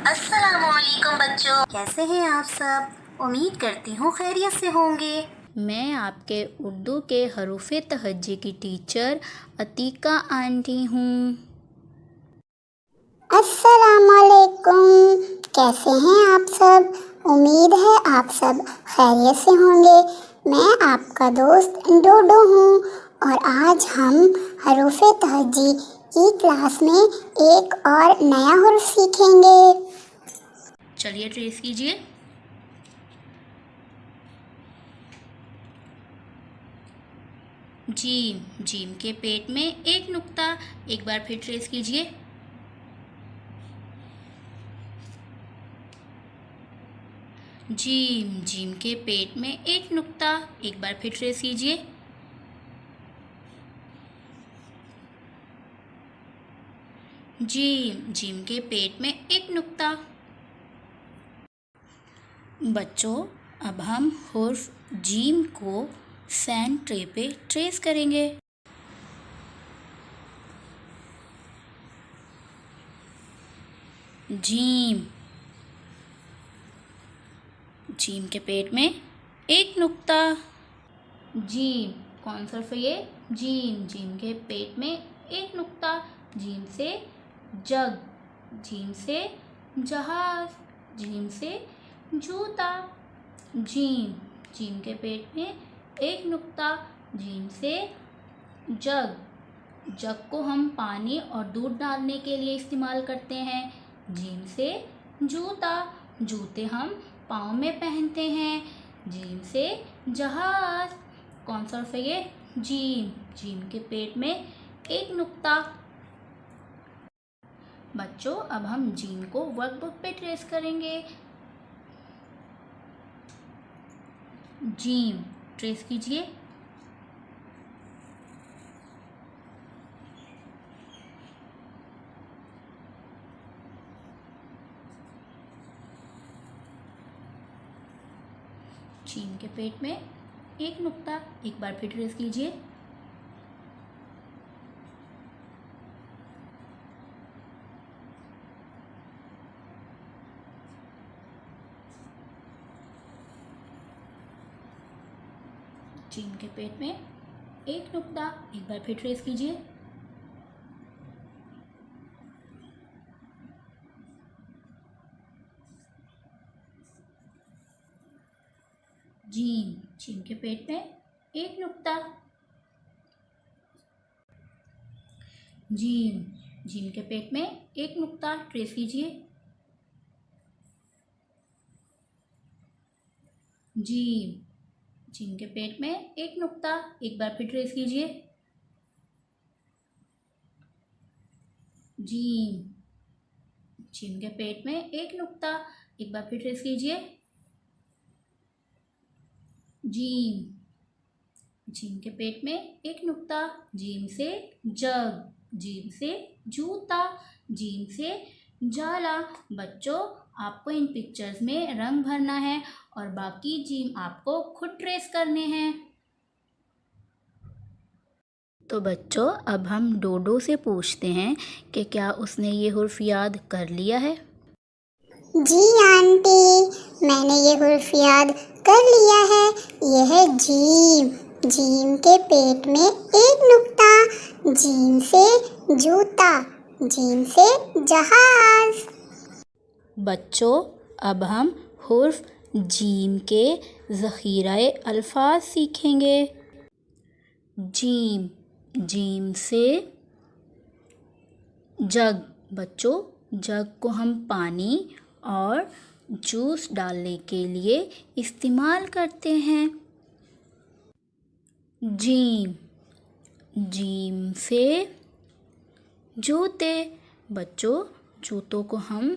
अस्सलामुअलैकुम बच्चों, कैसे हैं आप सब। उम्मीद करती हूँ खैरियत से होंगे। मैं आपके उर्दू के हरूफ़े तहज्जी की टीचर अतीका आंटी हूँ। अस्सलामुअलैकुम, कैसे हैं आप सब। उम्मीद है आप सब खैरियत से होंगे। मैं आपका दोस्त डोडो हूँ और आज हम हरूफ़े तहज्जी की क्लास में एक और नया हुर्फ सीखेंगे। चलिए ट्रेस कीजिए। जीम, जीम के पेट में एक नुक्ता। एक बार फिर ट्रेस कीजिए। जीम, जीम के पेट में एक नुक्ता। एक बार फिर ट्रेस कीजिए। जीम, जीम के पेट में एक नुक्ता। बच्चों, अब हम हुर्फ जीम को सैंड ट्रे पे ट्रेस करेंगे। जीम, जीम के पेट में एक नुक्ता। जीम, कौन सा हर्फ है ये? जीम, जीम के पेट में एक नुक्ता। जीम से जग, जीम से जहाज, जीम से जूता। जीम, जीम के पेट में एक नुक्ता। जीम से जग, जग को हम पानी और दूध डालने के लिए इस्तेमाल करते हैं। जीम से जूता, जूते हम पाँव में पहनते हैं। जीम से जहाज, कौन सा हर्फ है ये? जीम, जीम के पेट में एक नुक्ता। बच्चों, अब हम जीम को वर्कबुक पे ट्रेस करेंगे। जीम, ट्रेस कीजिए। जीम के पेट में एक नुक्ता। एक बार फिर ट्रेस कीजिए। जीम के पेट में एक नुक्ता। एक बार फिर ट्रेस कीजिए। जीम, जीम के पेट में एक नुक्ता। जीम, जीम के पेट में एक नुक्ता। ट्रेस कीजिए। जीम, जीम के पेट में एक नुक्ता। एक बार फिर ट्रेस कीजिए। जीम, जीम के पेट में एक नुक्ता। एक बार फिर ट्रेस कीजिए। जीम, जीम के पेट में एक नुक्ता। जीम से जग, जीम से जूता, जीम से जाला। बच्चों, आपको इन पिक्चर्स में रंग भरना है और बाकी जीम आपको खुद ट्रेस करने हैं। तो बच्चों, अब हम डोडो से पूछते हैं कि क्या उसने ये हुर्फ याद कर लिया है। जी आंटी, मैंने ये हुर्फ याद कर लिया है। यह है जीम, जीम के पेट में एक नुक्ता। जीम से जूता, जीम से जहाज। बच्चों, अब हम हुर्फ जीम के ज़ख़ीराए अल्फाज सीखेंगे। जीम, जीम से जग। बच्चों, जग को हम पानी और जूस डालने के लिए इस्तेमाल करते हैं। जीम, जीम से जूते। बच्चों, जूतों को हम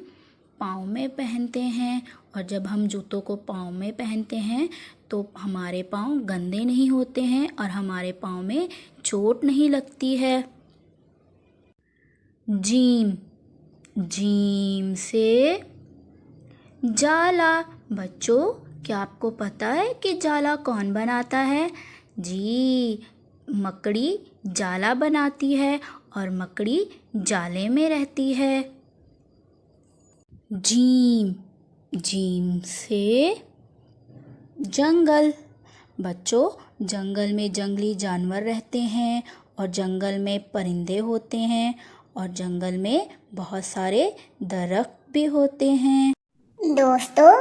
पाँव में पहनते हैं और जब हम जूतों को पाँव में पहनते हैं तो हमारे पाँव गंदे नहीं होते हैं और हमारे पाँव में चोट नहीं लगती है। जीम, जीम से जाला। बच्चों, क्या आपको पता है कि जाला कौन बनाता है? जी, मकड़ी जाला बनाती है और मकड़ी जाले में रहती है। जीम, जीम से जंगल। बच्चों, जंगल में जंगली जानवर रहते हैं और जंगल में परिंदे होते हैं और जंगल में बहुत सारे दरख्त भी होते हैं। दोस्तों,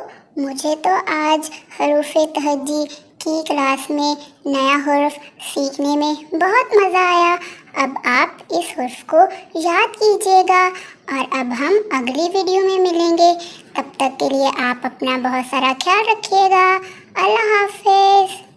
मुझे तो आज हरूफ़े तहज्जी की क्लास में नया हर्फ सीखने में बहुत मज़ा आया। अब आप इस हर्फ को याद कीजिएगा और अब हम अगली वीडियो में मिलेंगे। तब तक के लिए आप अपना बहुत सारा ख्याल रखिएगा। अल्लाह हाफ़िज़।